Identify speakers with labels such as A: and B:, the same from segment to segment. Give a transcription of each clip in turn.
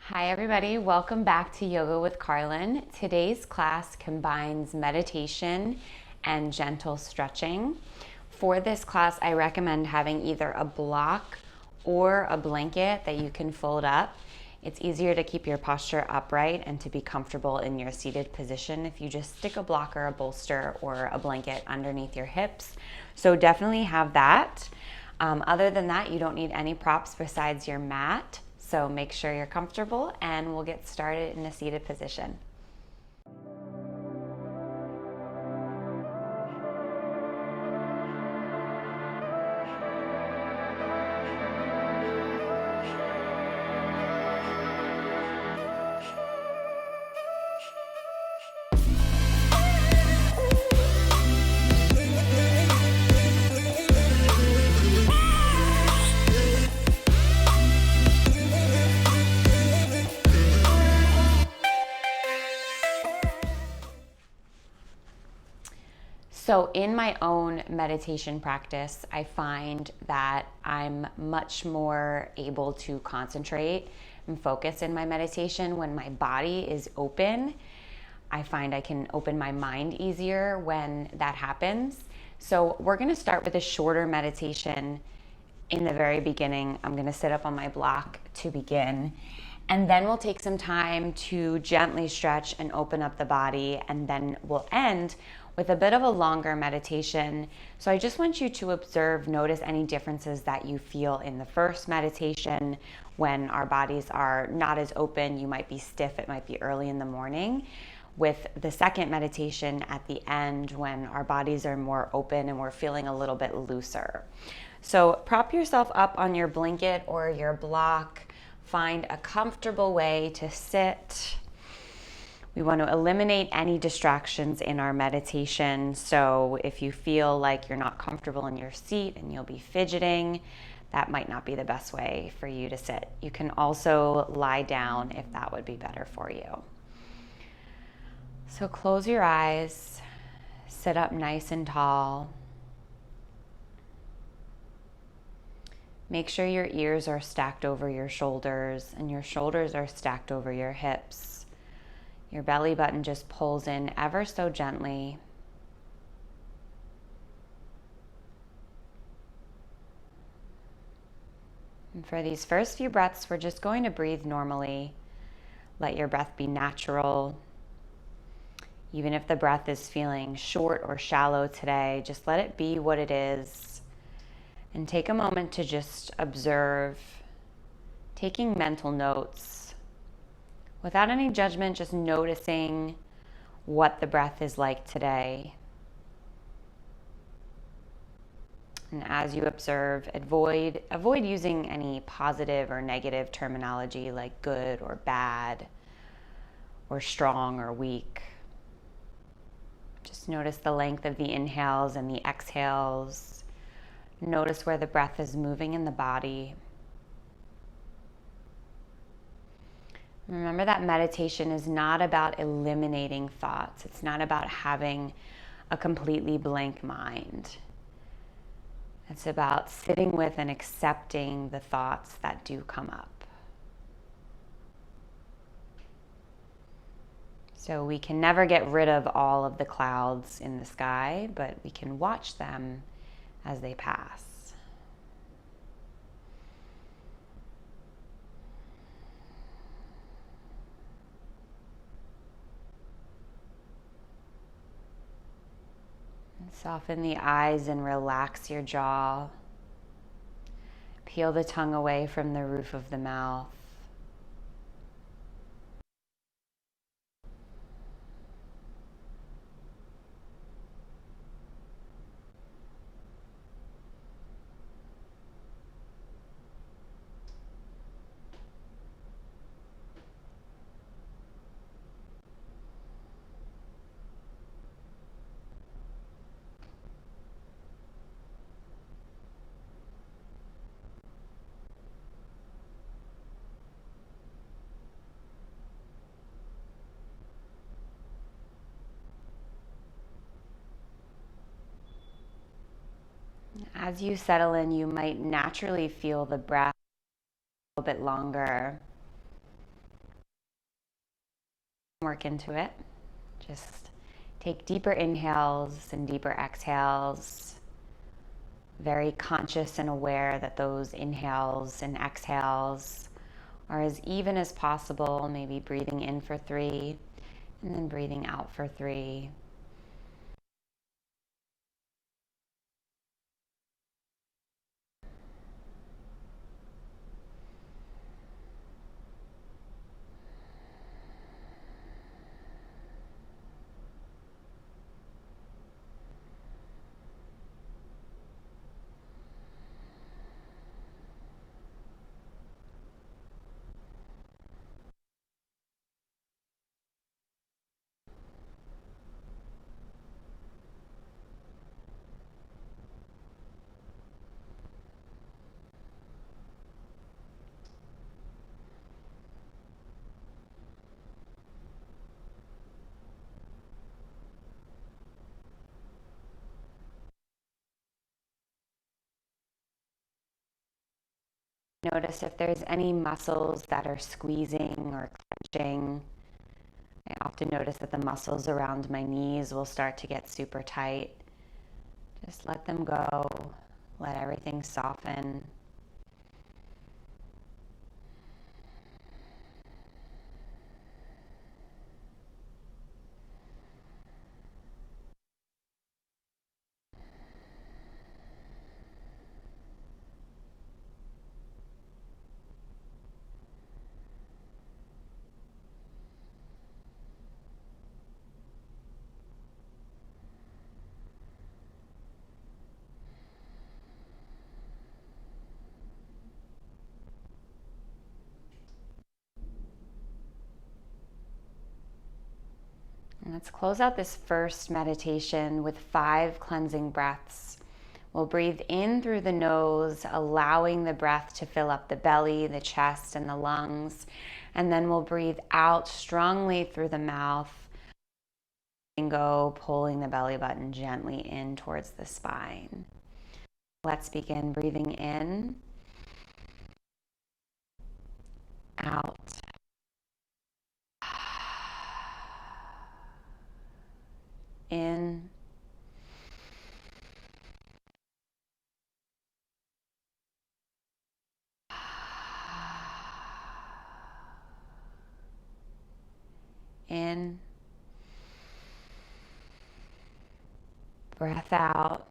A: Hi everybody, welcome back to Yoga with Carlin. Today's class combines meditation and gentle stretching. For this class, I recommend having either a block or a blanket that you can fold up. It's easier to keep your posture upright and to be comfortable in your seated position if you just stick a block or a bolster or a blanket underneath your hips. So definitely have that. Other than that, you don't need any props besides your mat. So make sure you're comfortable and we'll get started in a seated position. So in my own meditation practice, I find that I'm much more able to concentrate and focus in my meditation when my body is open. I find I can open my mind easier when that happens. So we're going to start with a shorter meditation. In the very beginning, I'm going to sit up on my block to begin. And then we'll take some time to gently stretch and open up the body. And then we'll end with a bit of a longer meditation. So I just want you to observe, notice any differences that you feel in the first meditation when our bodies are not as open. You might be stiff, it might be early in the morning. With the second meditation at the end when our bodies are more open and we're feeling a little bit looser. So prop yourself up on your blanket or your block. Find a comfortable way to sit. We want to eliminate any distractions in our meditation. So if you feel like you're not comfortable in your seat and you'll be fidgeting, that might not be the best way for you to sit. You can also lie down if that would be better for you. So close your eyes, sit up nice and tall. Make sure your ears are stacked over your shoulders and your shoulders are stacked over your hips. Your belly button just pulls in ever so gently. And for these first few breaths, we're just going to breathe normally. Let your breath be natural. Even if the breath is feeling short or shallow today, just let it be what it is. And take a moment to just observe, taking mental notes. Without any judgment, just noticing what the breath is like today. And as you observe, avoid using any positive or negative terminology like good or bad or strong or weak. Just notice the length of the inhales and the exhales. Notice where the breath is moving in the body. Remember that meditation is not about eliminating thoughts. It's not about having a completely blank mind. It's about sitting with and accepting the thoughts that do come up. So we can never get rid of all of the clouds in the sky, but we can watch them as they pass. Soften the eyes and relax your jaw. Peel the tongue away from the roof of the mouth. As you settle in, you might naturally feel the breath a little bit longer. work into it. Just take deeper inhales and deeper exhales. Very conscious and aware that those inhales and exhales are as even as possible. Maybe breathing in for 3 and then breathing out for 3. Notice if there's any muscles that are squeezing or clenching. I often notice that the muscles around my knees will start to get super tight. Just let them go. Let everything soften. And let's close out this first meditation with 5 cleansing breaths. We'll breathe in through the nose, allowing the breath to fill up the belly, the chest, and the lungs. And then we'll breathe out strongly through the mouth. And go pulling the belly button gently in towards the spine. Let's begin breathing in, out, in, in, breath out,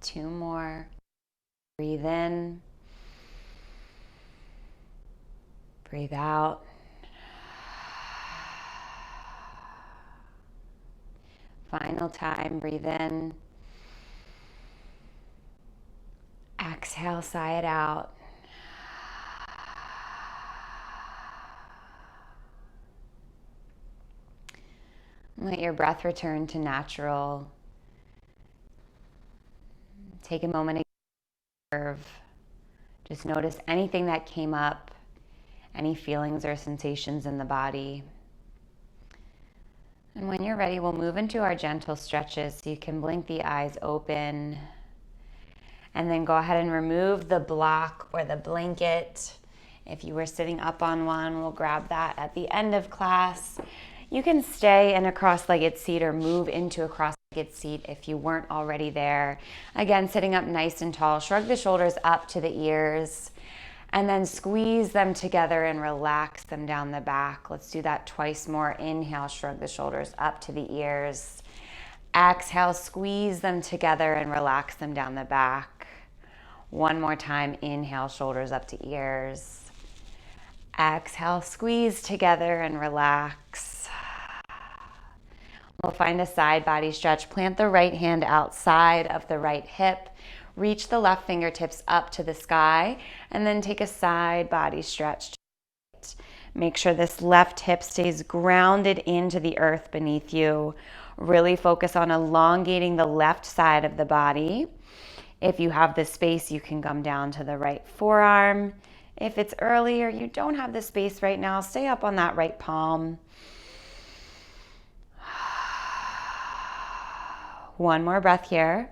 A: two more, breathe in, breathe out, final time, breathe in, exhale, sigh it out. Let your breath return to natural. Take a moment to observe. Just notice anything that came up, any feelings or sensations in the body. And when you're ready, we'll move into our gentle stretches. So you can blink the eyes open and then go ahead and remove the block or the blanket. If you were sitting up on one, we'll grab that at the end of class. You can stay in a cross-legged seat or move into a cross-legged seat if you weren't already there. Again, sitting up nice and tall, shrug the shoulders up to the ears, and then squeeze them together and relax them down the back. Let's do that twice more. Inhale, shrug the shoulders up to the ears. Exhale, squeeze them together and relax them down the back. One more time. Inhale, shoulders up to ears. Exhale, squeeze together and relax. We'll find a side body stretch. Plant the right hand outside of the right hip. Reach the left fingertips up to the sky, and then take a side body stretch. Make sure this left hip stays grounded into the earth beneath you. Really focus on elongating the left side of the body. If you have the space, you can come down to the right forearm. If it's early or you don't have the space right now, stay up on that right palm. One more breath here.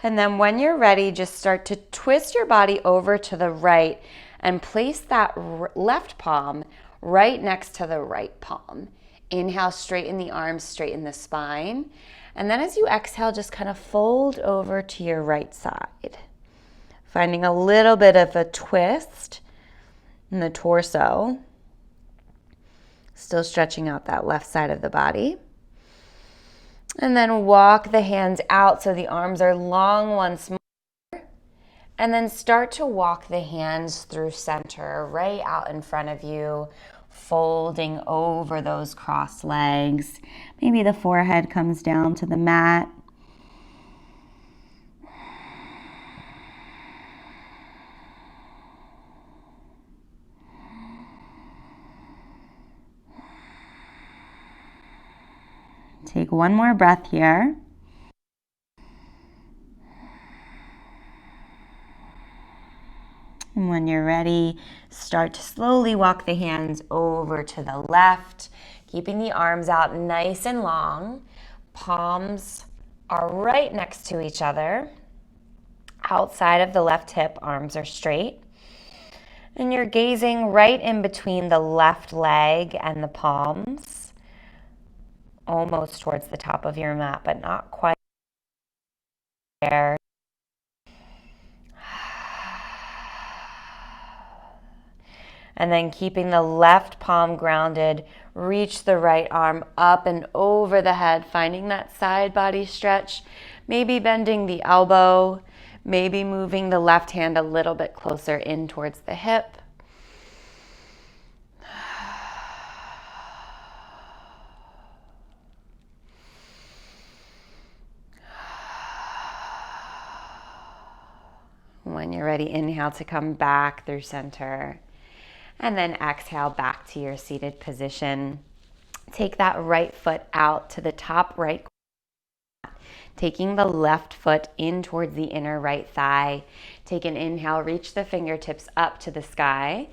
A: And then when you're ready, just start to twist your body over to the right and place that left palm right next to the right palm. Inhale, straighten the arms, straighten the spine. And then as you exhale, just kind of fold over to your right side. Finding a little bit of a twist in the torso. Still stretching out that left side of the body. And then walk the hands out so the arms are long once more. And then start to walk the hands through center, right out in front of you, folding over those crossed legs. Maybe the forehead comes down to the mat. Take one more breath here. And when you're ready, start to slowly walk the hands over to the left, keeping the arms out nice and long. Palms are right next to each other. Outside of the left hip, arms are straight. And you're gazing right in between the left leg and the palms, almost towards the top of your mat, but not quite there. And then keeping the left palm grounded, reach the right arm up and over the head, finding that side body stretch, maybe bending the elbow, maybe moving the left hand a little bit closer in towards the hip. When you're ready, inhale to come back through center. And then exhale back to your seated position. Take that right foot out to the top right corner, taking the left foot in towards the inner right thigh. Take an inhale, reach the fingertips up to the sky.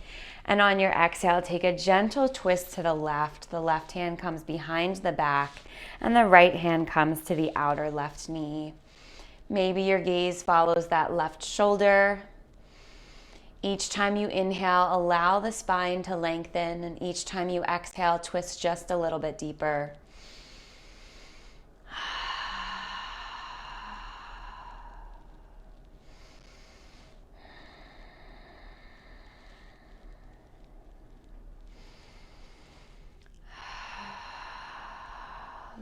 A: And on your exhale, take a gentle twist to the left. The left hand comes behind the back, and the right hand comes to the outer left knee. Maybe your gaze follows that left shoulder. Each time you inhale, allow the spine to lengthen, and each time you exhale, twist just a little bit deeper.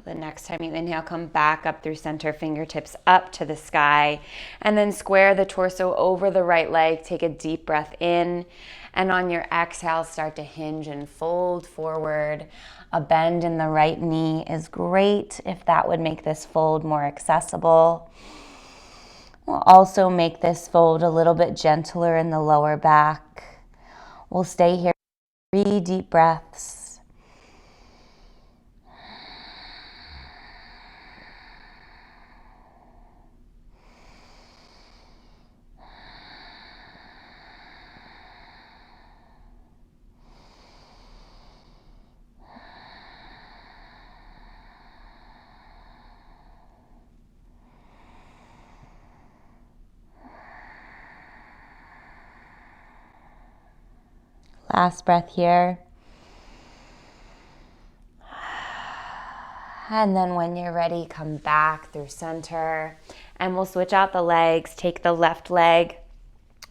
A: The next time you inhale, come back up through center, fingertips up to the sky, and then square the torso over the right leg. Take a deep breath in, and on your exhale, start to hinge and fold forward. A bend in the right knee is great if that would make this fold more accessible. We'll also make this fold a little bit gentler in the lower back. We'll stay here 3 deep breaths. Last breath here. And then when you're ready, come back through center. And we'll switch out the legs. Take the left leg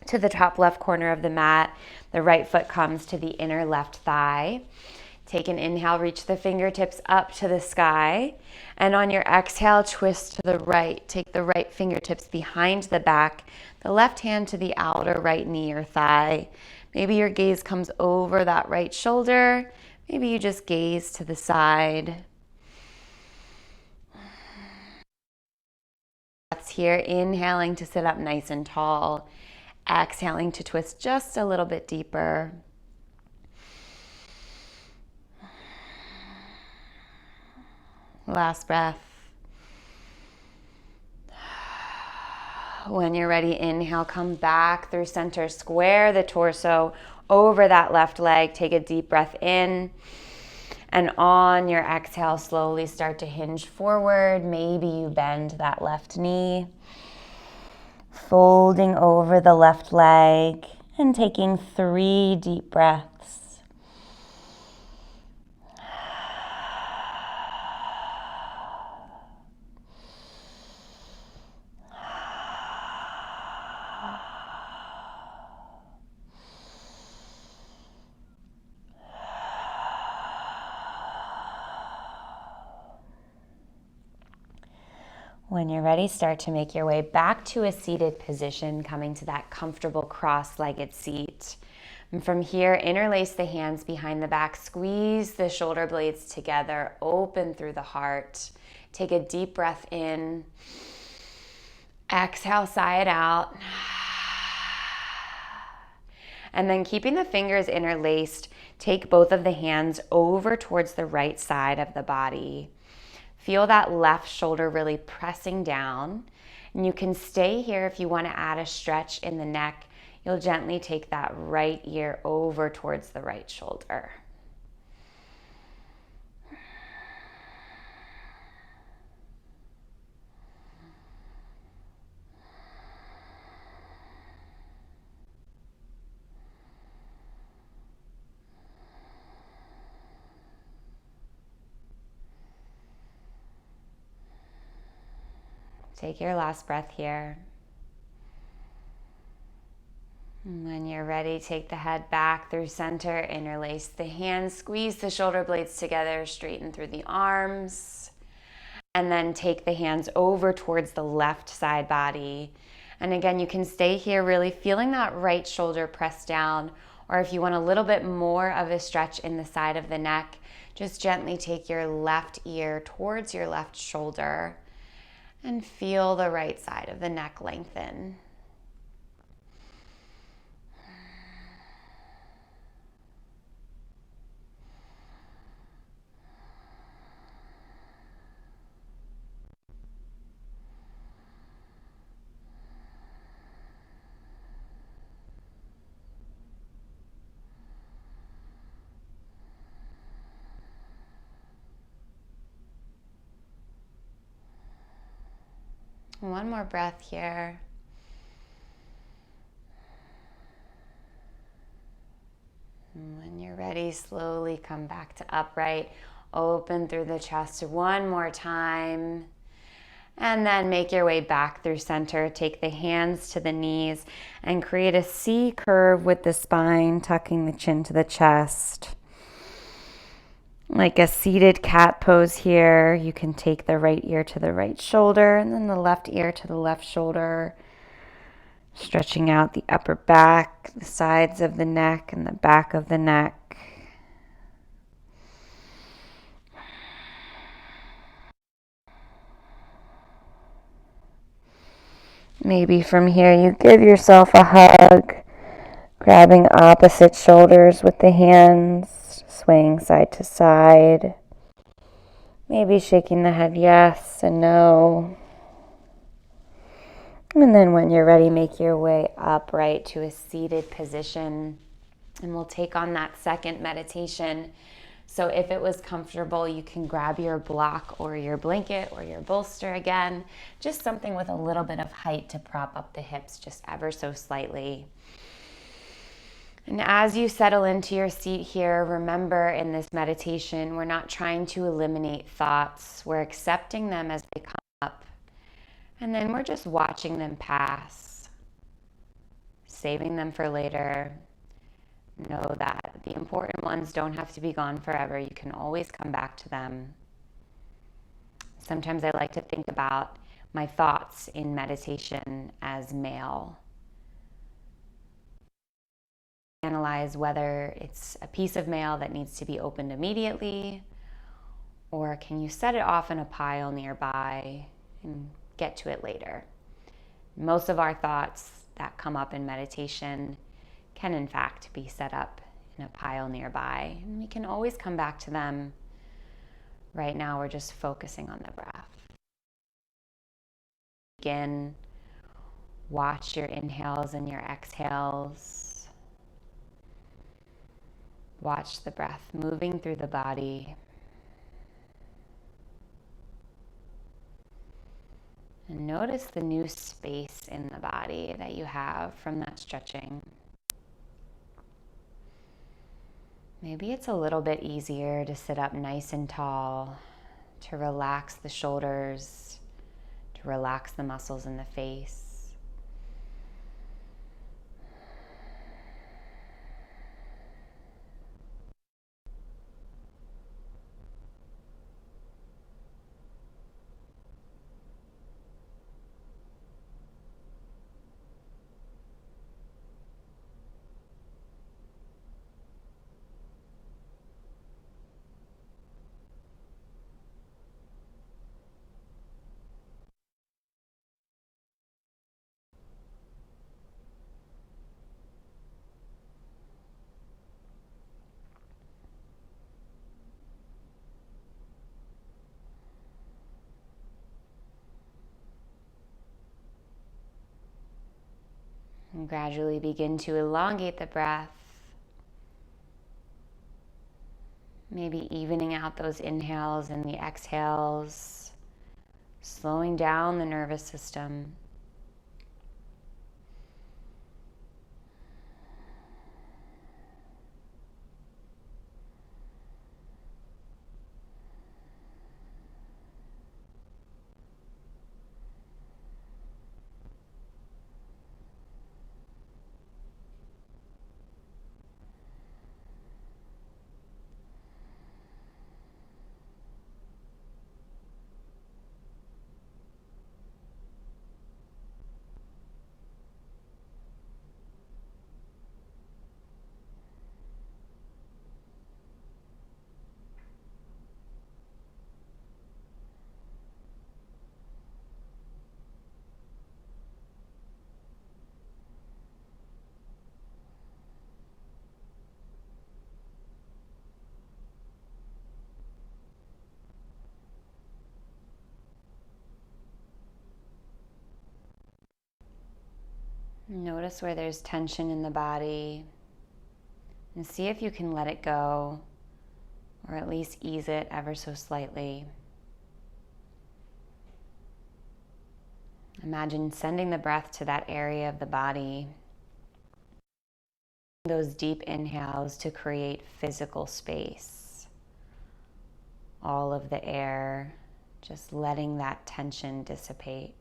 A: to the top left corner of the mat. The right foot comes to the inner left thigh. Take an inhale, reach the fingertips up to the sky. And on your exhale, twist to the right. Take the right fingertips behind the back, the left hand to the outer right knee or thigh. Maybe your gaze comes over that right shoulder. Maybe you just gaze to the side. That's here, inhaling to sit up nice and tall. Exhaling to twist just a little bit deeper. Last breath. When you're ready, inhale, come back through center, square the torso over that left leg. Take a deep breath in. And on your exhale, slowly start to hinge forward. Maybe you bend that left knee. Folding over the left leg and taking 3 deep breaths. When you're ready, start to make your way back to a seated position, coming to that comfortable cross-legged seat. And from here, interlace the hands behind the back, squeeze the shoulder blades together, open through the heart. Take a deep breath in. Exhale, sigh it out. And then keeping the fingers interlaced, take both of the hands over towards the right side of the body. Feel that left shoulder really pressing down. And you can stay here if you want to add a stretch in the neck. You'll gently take that right ear over towards the right shoulder. Take your last breath here. And when you're ready, take the head back through center, interlace the hands, squeeze the shoulder blades together, straighten through the arms, and then take the hands over towards the left side body. And again, you can stay here really feeling that right shoulder press down, or if you want a little bit more of a stretch in the side of the neck, just gently take your left ear towards your left shoulder and feel the right side of the neck lengthen. One more breath here. And when you're ready, slowly come back to upright. Open through the chest one more time. And then make your way back through center. Take the hands to the knees and create a C curve with the spine, tucking the chin to the chest. Like a seated cat pose here. You can take the right ear to the right shoulder and then the left ear to the left shoulder. Stretching out the upper back, the sides of the neck, and the back of the neck. Maybe from here you give yourself a hug, grabbing opposite shoulders with the hands, swaying side to side. Maybe shaking the head yes and no. And then when you're ready, make your way upright to a seated position. And we'll take on that second meditation. So if it was comfortable, you can grab your block or your blanket or your bolster again. Just something with a little bit of height to prop up the hips just ever so slightly. And as you settle into your seat here, remember in this meditation, we're not trying to eliminate thoughts. We're accepting them as they come up. And then we're just watching them pass, saving them for later. Know that the important ones don't have to be gone forever. You can always come back to them. Sometimes I like to think about my thoughts in meditation as mail. Analyze whether it's a piece of mail that needs to be opened immediately, or can you set it off in a pile nearby and get to it later. Most of our thoughts that come up in meditation can in fact be set up in a pile nearby, and we can always come back to them. Right now we're just focusing on the breath. Begin, watch your inhales and your exhales. Watch the breath moving through the body. And notice the new space in the body that you have from that stretching. Maybe it's a little bit easier to sit up nice and tall, to relax the shoulders, to relax the muscles in the face. And gradually begin to elongate the breath. Maybe evening out those inhales and the exhales, slowing down the nervous system. Notice where there's tension in the body and see if you can let it go, or at least ease it ever so slightly. Imagine sending the breath to that area of the body. Those deep inhales to create physical space. All of the air, just letting that tension dissipate.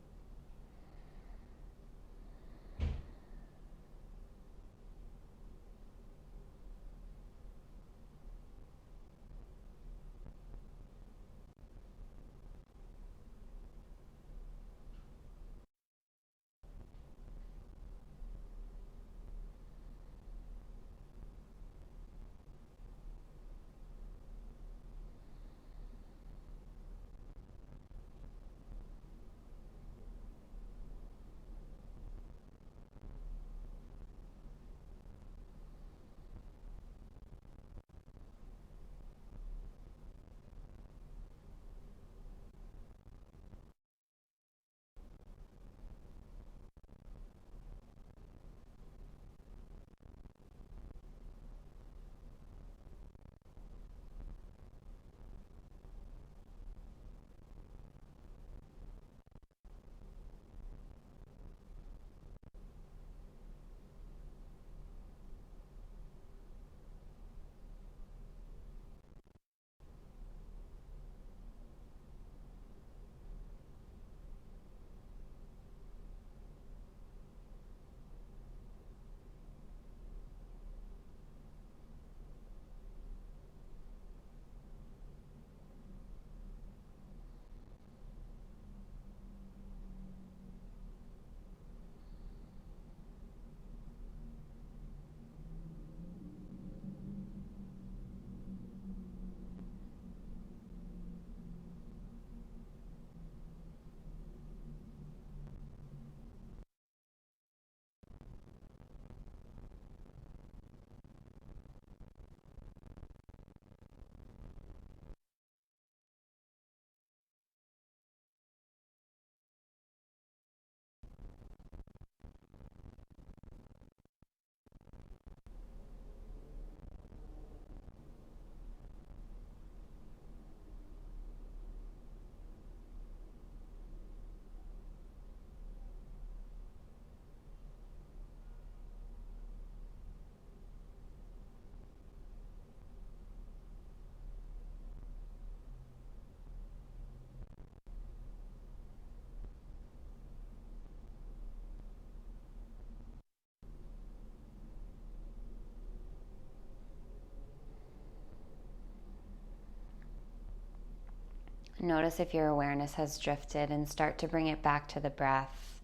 A: Notice if your awareness has drifted and start to bring it back to the breath.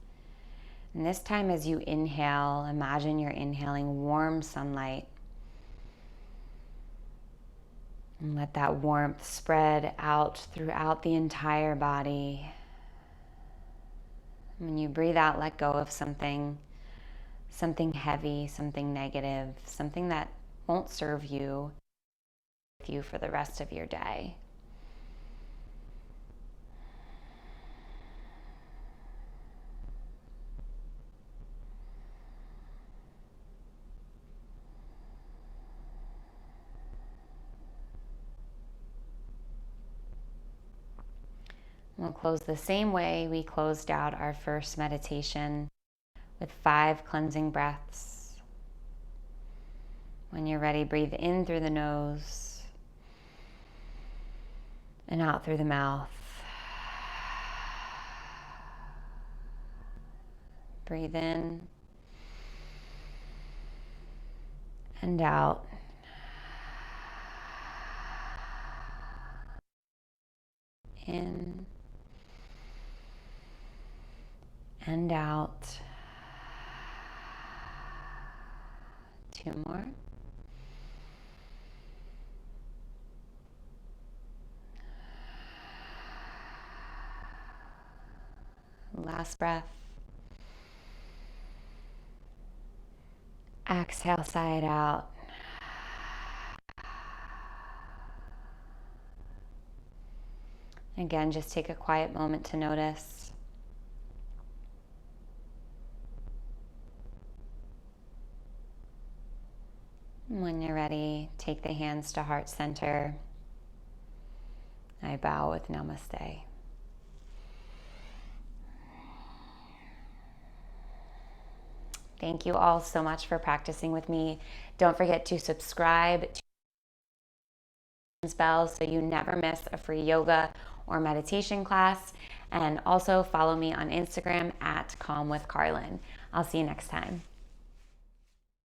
A: And this time as you inhale, imagine you're inhaling warm sunlight. And let that warmth spread out throughout the entire body. When you breathe out, let go of something heavy, something negative, something that won't serve you with you for the rest of your day. We'll close the same way we closed out our first meditation, with 5 cleansing breaths. When you're ready, breathe in through the nose and out through the mouth. Breathe in and out. In and out. 2 more. Last breath. Exhale, sigh it out. Again, just take a quiet moment to notice. When you're ready, take the hands to heart center. I bow with namaste. Thank you all so much for practicing with me. Don't forget to subscribe to the bell so you never miss a free yoga or meditation class. And also follow me on Instagram at Calm with Carlin. I'll see you next time.